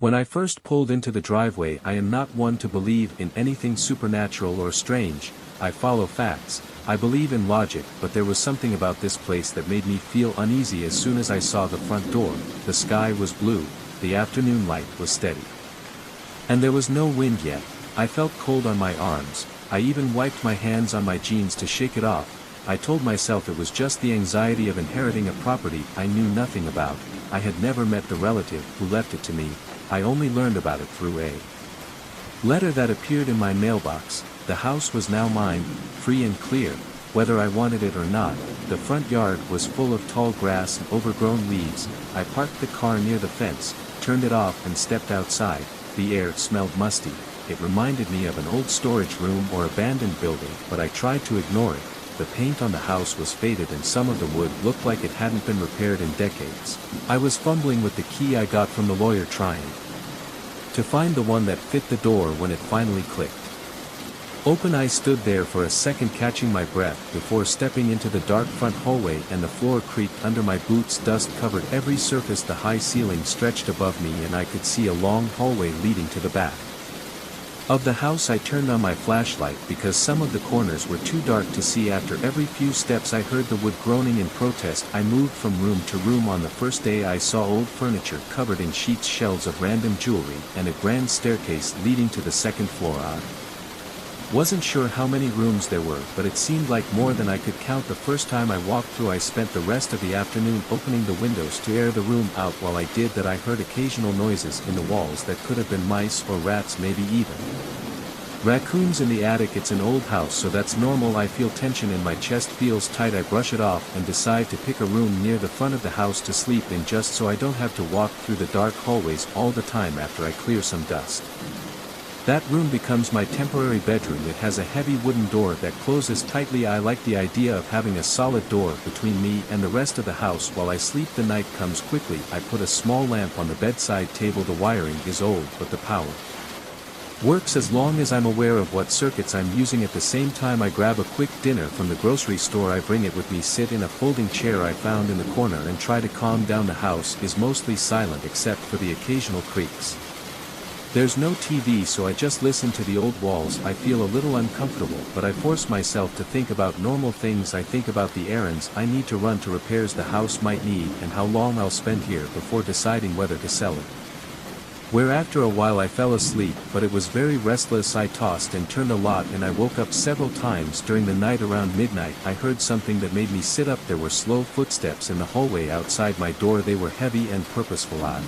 When I first pulled into the driveway, I am not one to believe in anything supernatural or strange. I follow facts, I believe in logic, but there was something about this place that made me feel uneasy as soon as I saw the front door. The sky was blue, the afternoon light was steady. And there was no wind yet. I felt cold on my arms. I even wiped my hands on my jeans to shake it off. I told myself it was just the anxiety of inheriting a property I knew nothing about. I had never met the relative who left it to me. I only learned about it through a letter that appeared in my mailbox. The house was now mine, free and clear, whether I wanted it or not. The front yard was full of tall grass and overgrown leaves. I parked the car near the fence, turned it off and stepped outside. The air smelled musty. It reminded me of an old storage room or abandoned building, but I tried to ignore it. The paint on the house was faded and some of the wood looked like it hadn't been repaired in decades. I was fumbling with the key I got from the lawyer, trying to find the one that fit the door when it finally clicked. Open. I stood there for a second, catching my breath before stepping into the dark front hallway, and the floor creaked under my boots. Dust covered every surface. The high ceiling stretched above me and I could see a long hallway leading to the back of the house. I turned on my flashlight because some of the corners were too dark to see. After every few steps I heard the wood groaning in protest. I moved from room to room. On the first day I saw old furniture covered in sheets, shelves of random jewelry, and a grand staircase leading to the second floor. I wasn't sure how many rooms there were, but it seemed like more than I could count. The first time I walked through, I spent the rest of the afternoon opening the windows to air the room out. While I did that, I heard occasional noises in the walls that could have been mice or rats, maybe even raccoons in the attic. It's an old house, so that's normal. I feel tension in my chest, feels tight. I brush it off and decide to pick a room near the front of the house to sleep in, just so I don't have to walk through the dark hallways all the time after I clear some dust. That room becomes my temporary bedroom. It has a heavy wooden door that closes tightly. I like the idea of having a solid door between me and the rest of the house while I sleep. The night comes quickly. I put a small lamp on the bedside table. The wiring is old, but the power works as long as I'm aware of what circuits I'm using. At the same time I grab a quick dinner from the grocery store. I bring it with me, sit in a folding chair I found in the corner, and try to calm down. The house is mostly silent except for the occasional creaks. There's no TV, so I just listen to the old walls. I feel a little uncomfortable, but I force myself to think about normal things. I think about the errands I need to run, to repairs the house might need, and how long I'll spend here before deciding whether to sell it. Where after a while I fell asleep, but it was very restless. I tossed and turned a lot and I woke up several times during the night. Around midnight I heard something that made me sit up. There were slow footsteps in the hallway outside my door. They were heavy and purposeful. I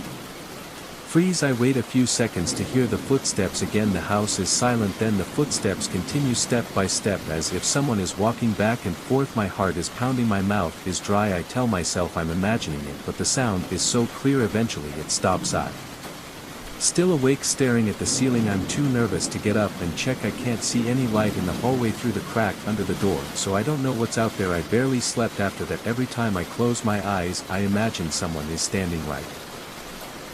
freeze. I wait a few seconds to hear the footsteps again. The house is silent, then the footsteps continue step by step as if someone is walking back and forth. My heart is pounding, my mouth is dry. I tell myself I'm imagining it, but the sound is so clear. Eventually it stops. I still awake, staring at the ceiling. I'm too nervous to get up and check. I can't see any light in the hallway through the crack under the door, so I don't know what's out there. I barely slept after that. Every time I close my eyes I imagine someone is standing right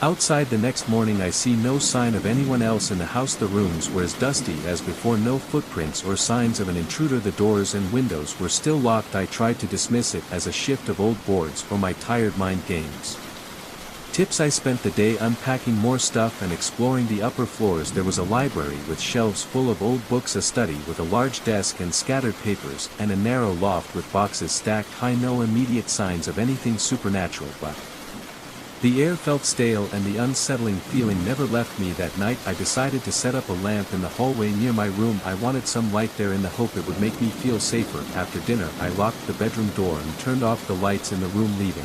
outside. The next morning I see no sign of anyone else in the house. The rooms were as dusty as before, no footprints or signs of an intruder. The doors and windows were still locked. I tried to dismiss it as a shift of old boards or my tired mind games. Tips. I spent the day unpacking more stuff and exploring the upper floors. There was a library with shelves full of old books, a study with a large desk and scattered papers, and a narrow loft with boxes stacked high. No immediate signs of anything supernatural, but the air felt stale and the unsettling feeling never left me. That night I decided to set up a lamp in the hallway near my room. I wanted some light there in the hope it would make me feel safer. After dinner I locked the bedroom door and turned off the lights in the room, leaving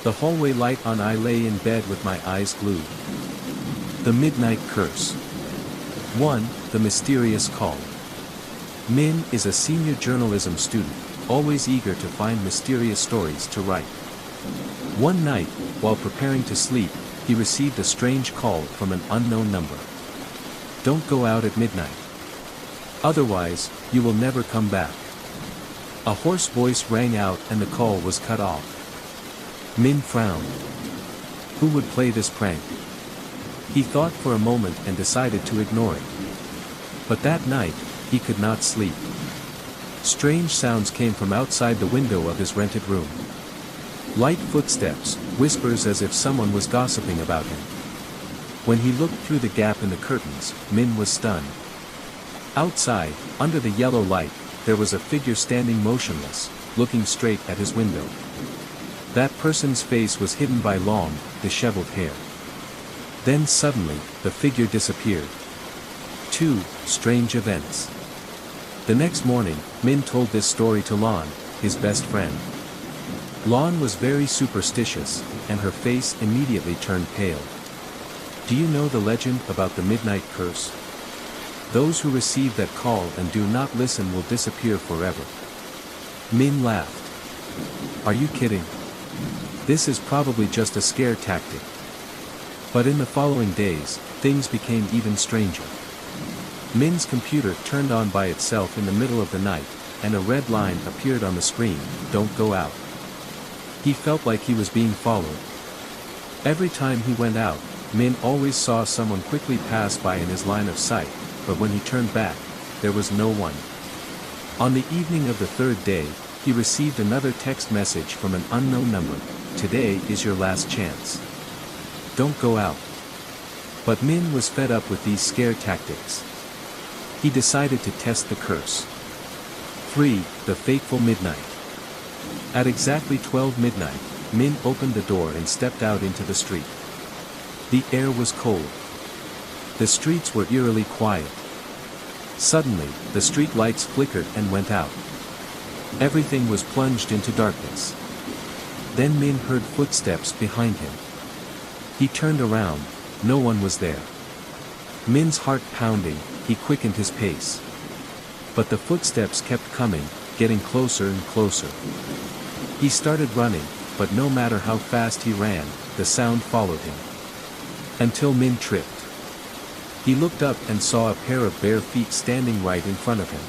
the hallway light on. I lay in bed with my eyes glued. The Midnight Curse. 1. The Mysterious Call. Min is a senior journalism student, always eager to find mysterious stories to write. One night, while preparing to sleep, he received a strange call from an unknown number. Don't go out at midnight. Otherwise, you will never come back. A hoarse voice rang out and the call was cut off. Min frowned. Who would play this prank? He thought for a moment and decided to ignore it. But that night, he could not sleep. Strange sounds came from outside the window of his rented room. Light footsteps, whispers as if someone was gossiping about him. When he looked through the gap in the curtains, Min was stunned. Outside, under the yellow light, there was a figure standing motionless, looking straight at his window. That person's face was hidden by long, disheveled hair. Then suddenly, the figure disappeared. 2. Strange events. The next morning, Min told this story to Lan, his best friend. Lan was very superstitious, and her face immediately turned pale. Do you know the legend about the midnight curse? Those who receive that call and do not listen will disappear forever. Min laughed. Are you kidding? This is probably just a scare tactic. But in the following days, things became even stranger. Min's computer turned on by itself in the middle of the night, and a red line appeared on the screen, "Don't go out." He felt like he was being followed. Every time he went out, Min always saw someone quickly pass by in his line of sight, but when he turned back, there was no one. On the evening of the third day, he received another text message from an unknown number. "Today is your last chance. Don't go out." But Min was fed up with these scare tactics. He decided to test the curse. 3. The fateful midnight. At exactly 12 midnight, Min opened the door and stepped out into the street. The air was cold. The streets were eerily quiet. Suddenly, the street lights flickered and went out. Everything was plunged into darkness. Then Min heard footsteps behind him. He turned around, no one was there. Min's heart pounding, he quickened his pace. But the footsteps kept coming, getting closer and closer. He started running, but no matter how fast he ran, the sound followed him. Until Min tripped. He looked up and saw a pair of bare feet standing right in front of him.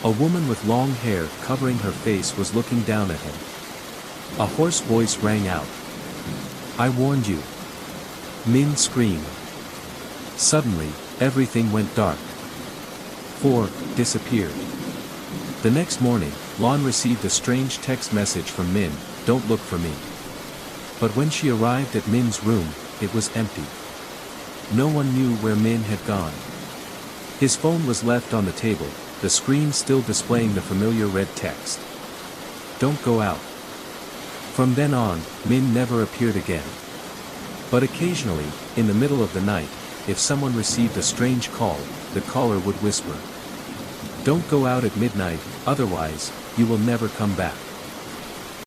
A woman with long hair covering her face was looking down at him. A hoarse voice rang out. "I warned you." Min screamed. Suddenly, everything went dark. 4. Disappeared. The next morning, Lan received a strange text message from Min, "Don't look for me." But when she arrived at Min's room, it was empty. No one knew where Min had gone. His phone was left on the table, the screen still displaying the familiar red text. "Don't go out." From then on, Min never appeared again. But occasionally, in the middle of the night, if someone received a strange call, the caller would whisper, "Don't go out at midnight, otherwise, you will never come back."